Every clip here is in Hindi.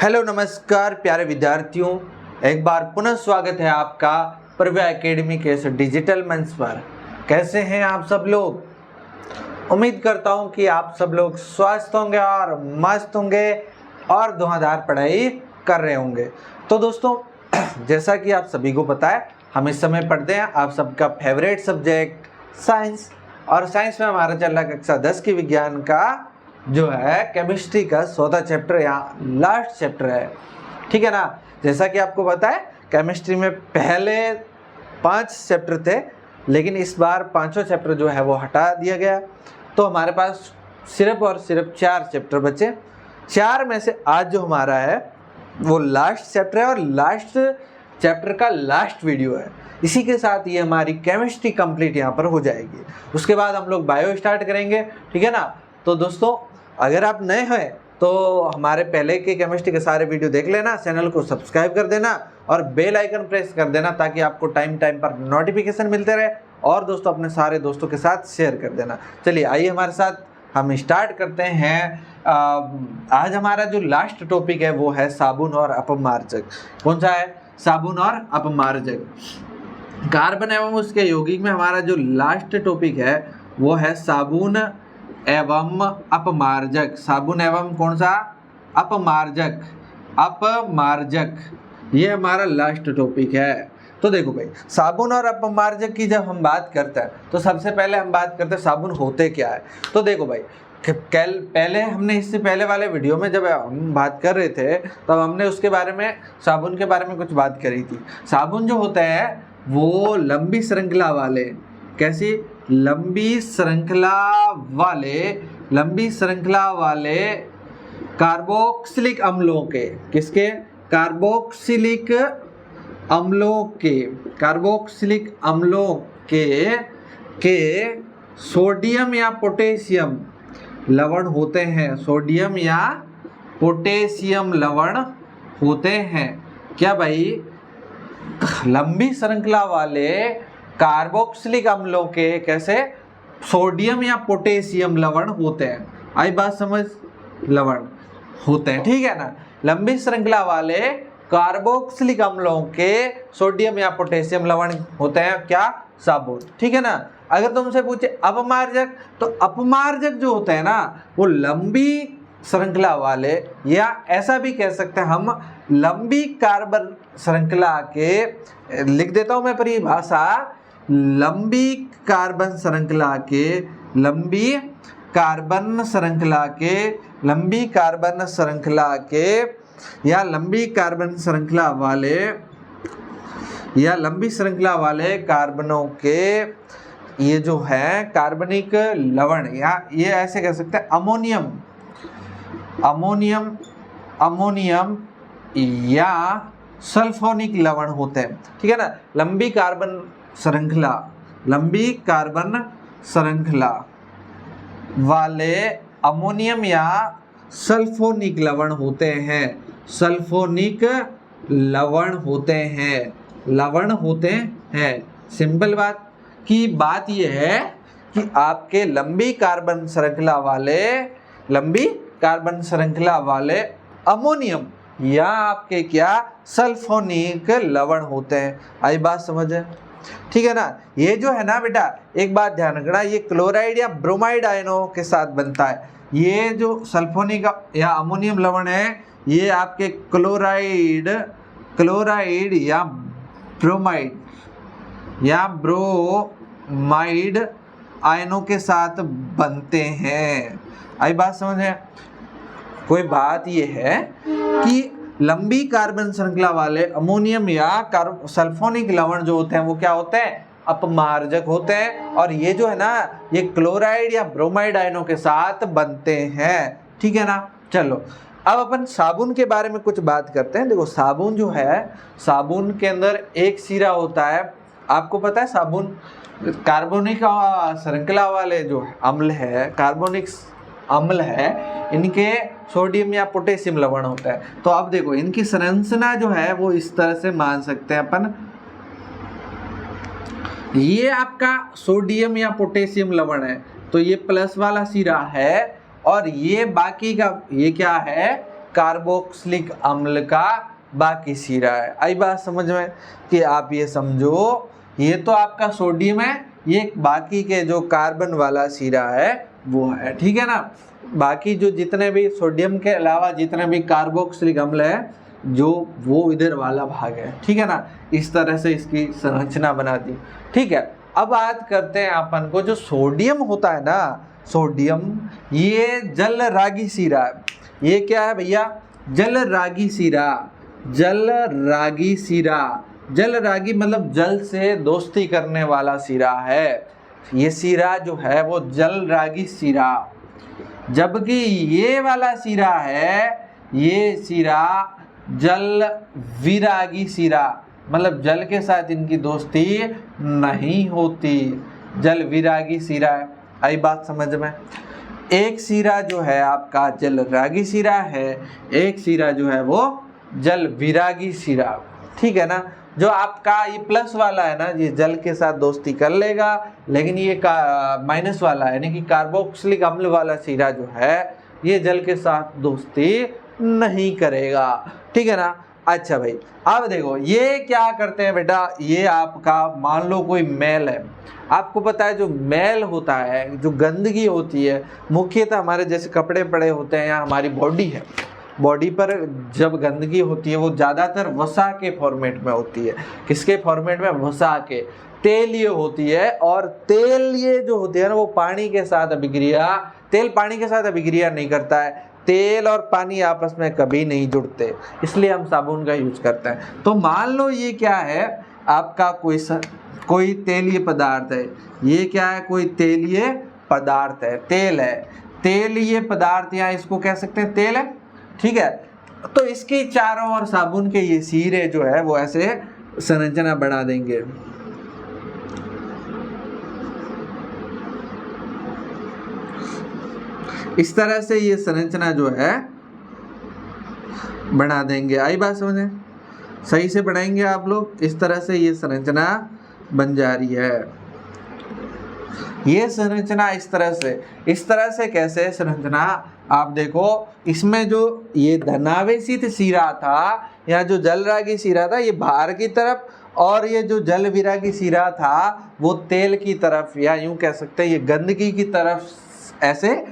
हेलो नमस्कार प्यारे विद्यार्थियों, एक बार पुनः स्वागत है आपका प्रव्या एकेडमी के इस डिजिटल मंच पर। कैसे हैं आप सब लोग? उम्मीद करता हूं कि आप सब लोग स्वस्थ होंगे और मस्त होंगे और धुआंधार पढ़ाई कर रहे होंगे। तो दोस्तों, जैसा कि आप सभी को पता है, हम इस समय पढ़ते हैं आप सबका फेवरेट सब्जेक्ट साइंस। और साइंस में हमारा चल रहा कक्षा 10 की विज्ञान का जो है केमिस्ट्री का 14 चैप्टर या लास्ट चैप्टर है, ठीक है ना। जैसा कि आपको पता है, केमिस्ट्री में पहले 5 चैप्टर थे, लेकिन इस बार 5वां चैप्टर जो है वो हटा दिया गया। तो हमारे पास सिर्फ और सिर्फ 4 चैप्टर बचे। 4 में से आज जो हमारा है वो लास्ट चैप्टर है और लास्ट चैप्टर का लास्ट वीडियो है। इसी के साथ ये हमारी केमिस्ट्री कंप्लीट यहाँ पर हो जाएगी। उसके बाद हम लोग बायो स्टार्ट करेंगे, ठीक है ना। तो दोस्तों, अगर आप नए हैं तो हमारे पहले के केमिस्ट्री के सारे वीडियो देख लेना, चैनल को सब्सक्राइब कर देना और बेल आइकन प्रेस कर देना ताकि आपको टाइम टाइम पर नोटिफिकेशन मिलते रहे। और दोस्तों, अपने सारे दोस्तों के साथ शेयर कर देना। चलिए आइए हमारे साथ हम स्टार्ट करते हैं। आज हमारा जो लास्ट टॉपिक है वो है साबुन और अपमार्जक। कौन सा है? साबुन और अपमार्जक। कार्बन एवं उसके यौगिक में हमारा जो लास्ट टॉपिक है वो है साबुन एवं अपमार्जक। साबुन एवं कौन सा? अपमार्जक। अपमार्जक ये हमारा लास्ट टॉपिक है। तो देखो भाई, साबुन और अपमार्जक की जब हम बात करते हैं तो सबसे पहले हम बात करते हैं साबुन होते क्या है। तो देखो भाई, कल पहले हमने इससे पहले वाले वीडियो में जब हम बात कर रहे थे तब हमने उसके बारे में, साबुन के बारे में कुछ बात करी थी। साबुन जो होता है वो लंबी श्रृंखला वाले, कैसी? लंबी श्रृंखला वाले कार्बोक्सिलिक अम्लों के, किसके? कार्बोक्सिलिक अम्लों के सोडियम या पोटेशियम लवण होते हैं। सोडियम या पोटेशियम लवण होते हैं। क्या भाई? लंबी श्रृंखला वाले कार्बोक्सिलिक अम्लों के कैसे? सोडियम या पोटेशियम लवण होते हैं। आई बात समझ? लवण होते हैं, ठीक है ना। लंबी श्रृंखला वाले कार्बोक्सिलिक अम्लों के सोडियम या पोटेशियम लवण होते हैं क्या? साबुन, ठीक है ना। अगर तुमसे पूछे अपमार्जक, तो अपमार्जक जो होते हैं ना वो लंबी श्रृंखला वाले, या ऐसा भी कह सकते हैं हम, लंबी कार्बन श्रृंखला के, लिख देता हूं मैं परिभाषा, लंबी कार्बन श्रृंखला के या लंबी श्रृंखला वाले कार्बनों के ये जो है कार्बनिक लवण, या ये ऐसे कह सकते हैं अमोनियम या सल्फोनिक लवण होते हैं, ठीक है ना। लंबी कार्बन श्रृंखला वाले अमोनियम या सल्फोनिक लवण होते हैं। सल्फोनिक लवण होते हैं। सिंपल बात की बात यह है कि आपके लंबी कार्बन श्रृंखला वाले अमोनियम या आपके क्या? सल्फोनिक लवण होते हैं। आई बात समझ है, ठीक है ना। ये जो है ना बेटा, एक बात ध्यान रखना, ये क्लोराइड या ब्रोमाइड आयनों के साथ बनता है। ये जो सल्फोनिक या अमोनियम लवण है ये आपके क्लोराइड या ब्रोमाइड आयनों के साथ बनते हैं। आई बात समझ है। कोई बात ये है कि लंबी कार्बन श्रृंखला वाले अमोनियम या सल्फोनिक लवण जो होते हैं वो क्या होते हैं? अपमार्जक होते हैं। और ये जो है ना, ये क्लोराइड या ब्रोमाइड आयनों के साथ बनते हैं, ठीक है ना। चलो अब अपन साबुन के बारे में कुछ बात करते हैं। देखो, साबुन जो है, साबुन के अंदर एक सिरा होता है। आपको पता है साबुन कार्बनिक श्रृंखला वाले जो अम्ल है, कार्बनिक अम्ल है, इनके सोडियम या पोटेशियम लवण होता है। तो अब देखो, इनकी संरचना जो है वो इस तरह से मान सकते हैं अपन। ये आपका सोडियम या पोटेशियम लवण है, तो ये प्लस वाला सिरा है, और ये बाकी का ये क्या है? कार्बोक्सिलिक अम्ल का बाकी सिरा है। आई बात समझ में कि आप ये समझो, ये तो आपका सोडियम है, ये बाकी के जो कार्बन वाला सिरा है वो है, ठीक है ना। बाकी जो जितने भी सोडियम के अलावा जितने भी कार्बोक्सिलिक अम्ल है जो वो इधर वाला भाग है, ठीक है ना। इस तरह से इसकी संरचना बना दी, ठीक है। अब बात करते हैं अपन को, जो सोडियम होता है ना, सोडियम ये जल रागी सिरा है। ये क्या है भैया? जल रागी सिरा। जल रागी सिरा, जल रागी मतलब जल से दोस्ती करने वाला सिरा है। ये सिरा जो है वो जल रागी सिरा, जबकि ये वाला सिरा है, ये सिरा जल विरागी सिरा, मतलब जल के साथ इनकी दोस्ती नहीं होती, जल विरागी सिरा है। आई बात समझ में? एक सिरा जो है आपका जल रागी सिरा है, एक सिरा जो है वो जल विरागी सिरा, ठीक है ना। जो आपका ये प्लस वाला है ना, ये जल के साथ दोस्ती कर लेगा, लेकिन ये माइनस वाला है यानी कि कार्बोक्सिलिक अम्ल वाला सिरा जो है ये जल के साथ दोस्ती नहीं करेगा, ठीक है ना। अच्छा भाई, अब देखो ये क्या करते हैं बेटा, ये आपका मान लो कोई मैल है, आपको पता है जो मैल होता है, जो गंदगी होती है, मुख्यतः हमारे जैसे कपड़े पड़े होते हैं या हमारी बॉडी है, बॉडी पर जब गंदगी होती है वो ज़्यादातर वसा के फॉर्मेट में होती है। किसके फॉर्मेट में? वसा के। तेलीय होती है, और तेलीय जो होती है ना वो पानी के साथ अभिक्रिया, तेल पानी के साथ अभिक्रिया नहीं करता है, तेल और पानी आपस में कभी नहीं जुड़ते, इसलिए हम साबुन का यूज करते हैं। तो मान लो ये क्या है आपका, कोई तेलीय पदार्थ है, ये क्या है? कोई तेलीय पदार्थ है, तेल है, तेलीय पदार्थ, या इसको कह सकते हैं तेल है, ठीक है। तो इसके चारों ओर साबुन के ये सिरे जो है वो ऐसे संरचना बना देंगे। इस तरह से ये संरचना जो है बना देंगे। आई बात समझे? सही से बनाएंगे आप लोग। इस तरह से ये संरचना बन जा रही है। ये संरचना इस तरह से कैसे संरचना, आप देखो इसमें जो ये धनावेशित सिरा था या जो जल रागी सिरा था ये बाहर की तरफ, और ये जो जल विरागी सिरा था वो तेल की तरफ, या यूं कह सकते हैं ये गंदगी की तरफ ऐसे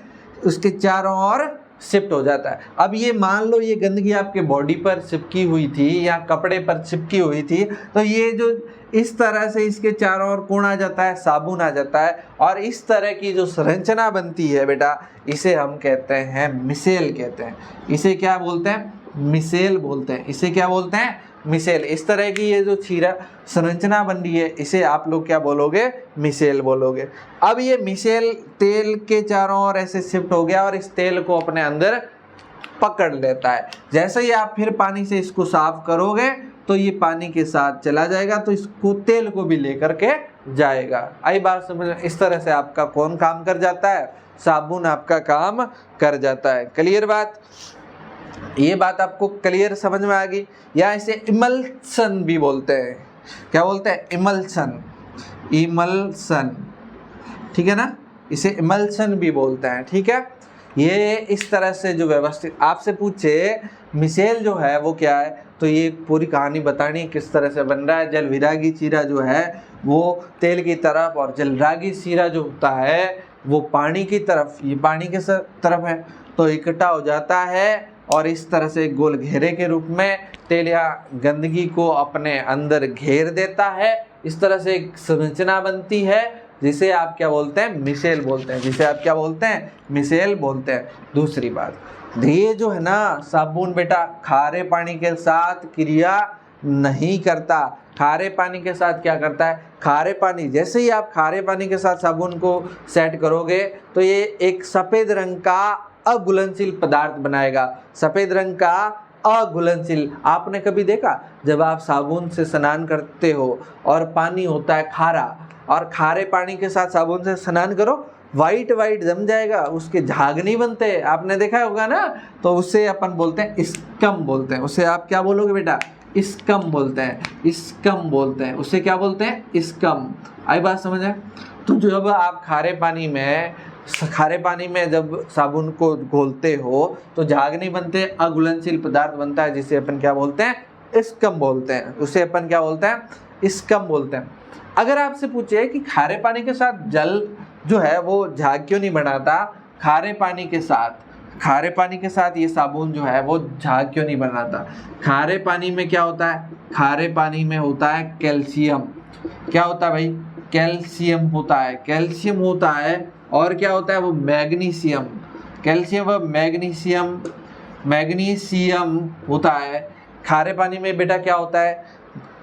उसके चारों ओर शिफ्ट हो जाता है। अब ये मान लो ये गंदगी आपके बॉडी पर चिपकी हुई थी या कपड़े पर चिपकी हुई थी, तो ये जो इस तरह से इसके चारों ओर कौन आ जाता है? साबुन आ जाता है, और इस तरह की जो संरचना बनती है बेटा इसे हम कहते हैं मिसेल कहते हैं। इसे क्या बोलते हैं? मिसेल बोलते हैं। इसे क्या बोलते हैं? मिसेल। इस तरह की ये जो चीरा संरचना बन रही है इसे आप लोग क्या बोलोगे? मिसेल बोलोगे। अब ये मिसेल तेल के चारों ओर ऐसे शिफ्ट हो गया और इस तेल को अपने अंदर पकड़ लेता है। जैसे ही आप फिर पानी से इसको साफ करोगे तो ये पानी के साथ चला जाएगा, तो इसको तेल को भी लेकर के जाएगा। आई बात समझ? इस तरह से आपका कौन काम कर जाता है? साबुन आपका काम कर जाता है। क्लियर बात? ये बात आपको क्लियर समझ में आ गई? या इसे इमल्सन भी बोलते हैं। क्या बोलते हैं? इमल्सन। इमल्सन, ठीक है ना, इसे इमल्सन भी बोलते हैं, ठीक है। ये इस तरह से जो व्यवस्थित, आपसे पूछे मिसेल जो है वो क्या है, तो ये पूरी कहानी बतानी है किस तरह से बन रहा है। जल विरागी सीरा जो है वो तेल की तरफ, और जल रागी सीरा जो होता है वो पानी की तरफ, ये पानी के तरफ है, तो इकट्ठा हो जाता है और इस तरह से गोल घेरे के रूप में तेल या गंदगी को अपने अंदर घेर देता है। इस तरह से एक संरचना बनती है जिसे आप क्या बोलते हैं? मिसेल बोलते हैं। जिसे आप क्या बोलते हैं? मिसेल बोलते हैं। दूसरी बात, ये जो है ना साबुन बेटा खारे पानी के साथ क्रिया नहीं करता। खारे पानी के साथ क्या करता है? खारे पानी, जैसे ही आप खारे पानी के साथ साबुन को सेट करोगे तो ये एक सफ़ेद रंग का अघुलनशील पदार्थ बनाएगा। सफ़ेद रंग का अघुलनशील, आपने कभी देखा जब आप साबुन से स्नान करते हो और पानी होता है खारा, और खारे पानी के साथ साबुन से स्नान करो, वाइट वाइट जम जाएगा, उसके झाग नहीं बनते, आपने देखा होगा ना। तो उसे अपन बोलते हैं स्कम बोलते हैं। उसे आप क्या बोलोगे बेटा? स्कम बोलते हैं। स्कम बोलते हैं। उसे क्या बोलते हैं? स्कम। आई बात समझ है? तो जब आप खारे पानी में खारे पानी में जब साबुन को घोलते हो तो झाग नहीं बनते, अघुलनशील पदार्थ बनता है जिसे अपन क्या बोलते हैं, स्कम बोलते हैं। उसे अपन क्या बोलते हैं, स्कम बोलते हैं। अगर आपसे पूछे कि खारे पानी के साथ जल जो है वो झाग क्यों नहीं बनाता, खारे पानी के साथ ये साबुन जो है वो झाग क्यों नहीं बनाता? खारे पानी में क्या होता है, खारे पानी में होता है कैल्शियम। क्या होता है भाई, कैल्शियम होता है, कैल्शियम होता है। और क्या होता है वो, मैग्नीशियम। कैल्शियम व मैग्नीशियम होता है। खारे पानी में बेटा क्या होता है,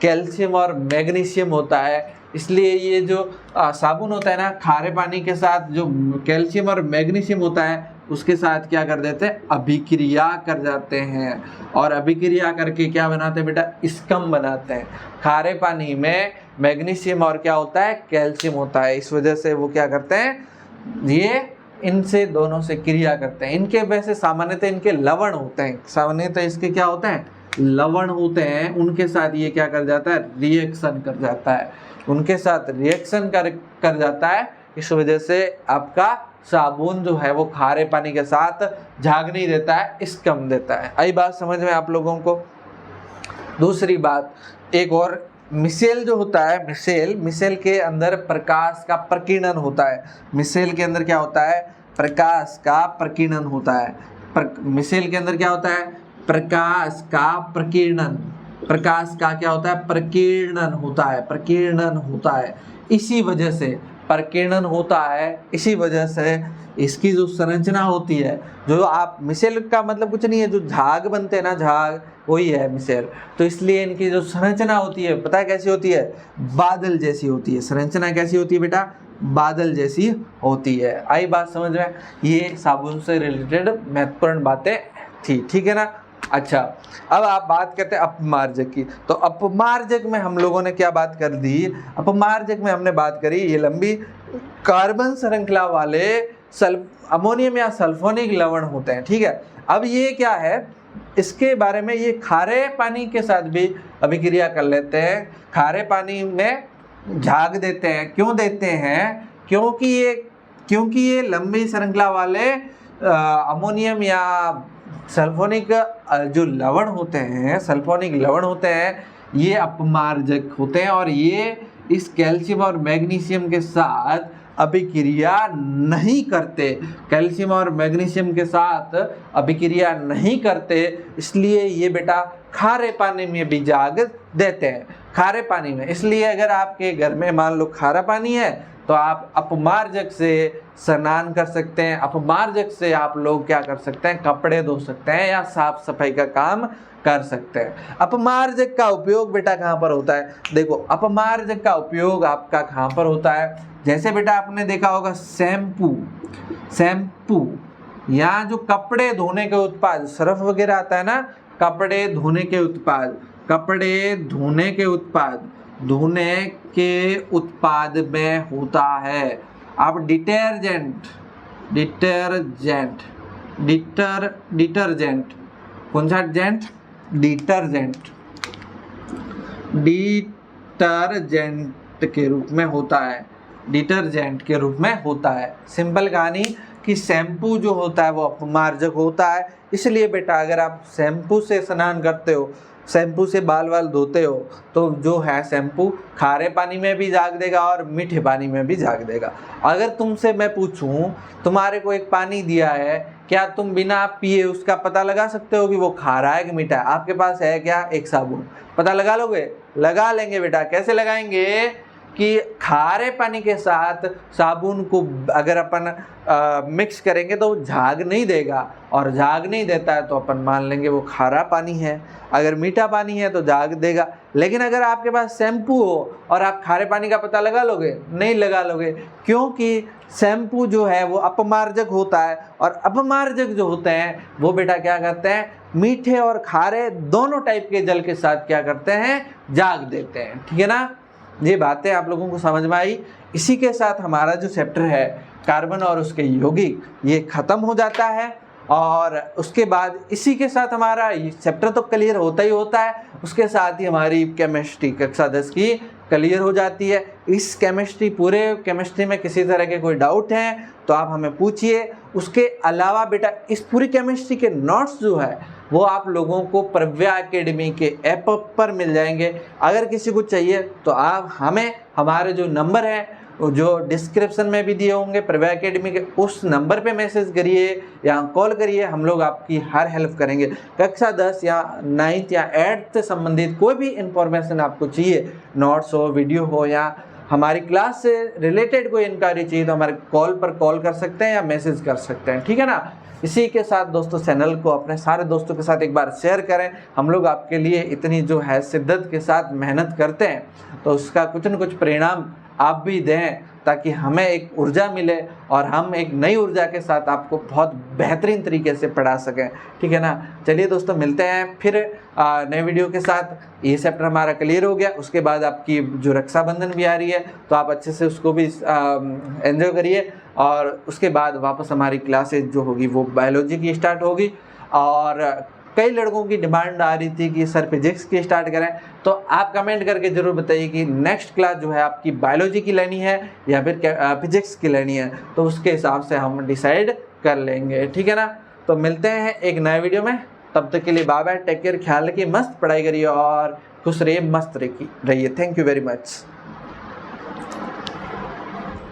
कैल्शियम और मैग्नीशियम होता है। इसलिए ये जो साबुन होता है ना, खारे पानी के साथ जो कैल्शियम और मैग्नीशियम होता है उसके साथ क्या कर देते हैं, अभिक्रिया कर जाते हैं। और अभिक्रिया करके क्या बनाते हैं बेटा, स्कम बनाते हैं। खारे पानी में मैग्नीशियम और क्या होता है, कैल्शियम होता है। इस वजह से वो क्या करते हैं, ये इनसे दोनों से क्रिया करते हैं। इनके वैसे सामान्यतः इनके लवण होते हैं, सामान्यतः इसके क्या होते हैं, लवण होते हैं। उनके साथ ये क्या कर जाता है, रिएक्शन कर जाता है, उनके साथ रिएक्शन कर जाता है। इस वजह से आपका साबुन जो है वो खारे पानी के साथ झाग नहीं देता है, स्कम देता है। आई बात समझ में आप लोगों को? दूसरी बात एक और, मिसेल जो होता है, मिसेल के अंदर प्रकाश का प्रकीर्णन होता है। मिसेल के अंदर क्या होता है, प्रकाश का प्रकीर्णन होता है। मिसेल के अंदर क्या होता है, प्रकाश का प्रकीर्णन। प्रकाश का क्या होता है, प्रकीर्णन होता है। इसी वजह से प्रकीर्णन होता है, इसी वजह से इसकी जो संरचना होती है, जो आप मिसेल का मतलब कुछ नहीं है, जो झाग बनते हैं ना, झाग वही है मिसेल। तो इसलिए इनकी जो संरचना होती है पता है कैसी होती है, बादल जैसी होती है। संरचना कैसी होती है बेटा, बादल जैसी होती है। आई बात समझ में? ये साबुन से रिलेटेड महत्वपूर्ण बातें थी, ठीक है ना। अच्छा, अब आप बात करते हैं अपमार्जक की। तो अपमार्जक में हम लोगों ने क्या बात कर दी, अपमार्जक में हमने बात करी ये लंबी कार्बन श्रृंखला वाले अमोनियम या सल्फोनिक लवण होते हैं, ठीक है। अब ये क्या है, इसके बारे में, ये खारे पानी के साथ भी अभिक्रिया कर लेते हैं, खारे पानी में झाग देते हैं। क्यों देते हैं, क्योंकि ये लंबी श्रृंखला वाले अमोनियम या सल्फोनिक जो लवण होते हैं, सल्फोनिक लवण होते हैं, ये अपमार्जक होते हैं और ये इस कैल्शियम और मैग्नीशियम के साथ अभिक्रिया नहीं करते। कैल्शियम और मैग्नीशियम के साथ अभिक्रिया नहीं करते, इसलिए ये बेटा खारे पानी में भी झाग देते हैं, खारे पानी में। इसलिए अगर आपके घर में मान लो खारा पानी है तो आप अपमार्जक से स्नान कर सकते हैं। अपमार्जक से आप लोग क्या कर सकते हैं, कपड़े धो सकते हैं या साफ सफाई का काम कर सकते हैं। अपमार्जक का उपयोग बेटा कहाँ पर होता है, देखो अपमार्जक का उपयोग आपका कहाँ पर होता है। जैसे बेटा आपने देखा होगा शैम्पू या जो कपड़े धोने के उत्पाद, सर्फ वगैरह आता है ना, धोने के उत्पाद में होता है। अब डिटर्जेंट कौन सा डिटर्जेंट के रूप में होता है। सिंपल कहानी कि शैम्पू जो होता है वो अपमार्जक होता है। इसलिए बेटा अगर आप शैम्पू से स्नान करते हो, शैम्पू से बाल धोते हो, तो जो है शैम्पू खारे पानी में भी झाग देगा और मीठे पानी में भी झाग देगा। अगर तुमसे मैं पूछूं, तुम्हारे को एक पानी दिया है, क्या तुम बिना पिए उसका पता लगा सकते हो कि वो खारा है कि मीठा है? आपके पास है क्या एक साबुन, पता लगा लोगे? लगा लेंगे बेटा। कैसे लगाएंगे कि खारे पानी के साथ साबुन को अगर अपन मिक्स करेंगे तो झाग नहीं देगा, और झाग नहीं देता है तो अपन मान लेंगे वो खारा पानी है। अगर मीठा पानी है तो झाग देगा। लेकिन अगर आपके पास शैम्पू हो और आप खारे पानी का पता लगा लोगे? नहीं लगा लोगे, क्योंकि शैम्पू जो है वो अपमार्जक होता है, और अपमार्जक जो होते हैं वो बेटा क्या करते हैं, मीठे और खारे दोनों टाइप के जल के साथ क्या करते हैं, झाग देते हैं। ठीक है ना, ये बातें आप लोगों को समझ में आई। इसी के साथ हमारा जो चैप्टर है कार्बन और उसके यौगिक ये खत्म हो जाता है, और उसके बाद इसी के साथ हमारा ये चैप्टर तो क्लियर होता ही होता है, उसके साथ ही हमारी केमिस्ट्री कक्षा 10 की क्लियर हो जाती है। इस केमिस्ट्री, पूरे केमिस्ट्री में किसी तरह के कोई डाउट हैं तो आप हमें पूछिए। उसके अलावा बेटा इस पूरी केमिस्ट्री के नोट्स जो है वो आप लोगों को प्रव्या एकेडमी के ऐप पर मिल जाएंगे। अगर किसी को चाहिए तो आप हमें, हमारे जो नंबर है जो डिस्क्रिप्शन में भी दिए होंगे प्रव्या एकेडमी के, उस नंबर पे मैसेज करिए या कॉल करिए, हम लोग आपकी हर हेल्प करेंगे। कक्षा 10 या 9th या 8th से संबंधित कोई भी इंफॉर्मेशन आपको चाहिए, नोट्स हो, वीडियो हो या हमारी क्लास से रिलेटेड कोई इंक्वायरी चाहिए तो हमारे कॉल पर कॉल कर सकते हैं या मैसेज कर सकते हैं, ठीक है ना। इसी के साथ दोस्तों चैनल को अपने सारे दोस्तों के साथ एक बार शेयर करें। हम लोग आपके लिए इतनी जो है शिद्दत के साथ मेहनत करते हैं तो उसका कुछ न कुछ परिणाम आप भी दें ताकि हमें एक ऊर्जा मिले और हम एक नई ऊर्जा के साथ आपको बहुत बेहतरीन तरीके से पढ़ा सकें, ठीक है ना। चलिए दोस्तों मिलते हैं फिर नए वीडियो के साथ। ये चैप्टर हमारा क्लियर हो गया, उसके बाद आपकी जो रक्षाबंधन भी आ रही है तो आप अच्छे से उसको भी एंजॉय करिए और उसके बाद वापस हमारी क्लासेज जो होगी वो बायोलॉजी की स्टार्ट होगी। और कई लड़कों की डिमांड आ रही थी कि सर फिजिक्स की स्टार्ट करें, तो आप कमेंट करके ज़रूर बताइए कि नेक्स्ट क्लास जो है आपकी बायोलॉजी की लेनी है या फिर फिजिक्स की लेनी है, तो उसके हिसाब से हम डिसाइड कर लेंगे, ठीक है ना। तो मिलते हैं एक नए वीडियो में, तब तक के लिए बाय बाय, टेक केयर, ख्याल रखिए, मस्त पढ़ाई करिए और खुश रहिए, मस्त रहिए। Thank you very much.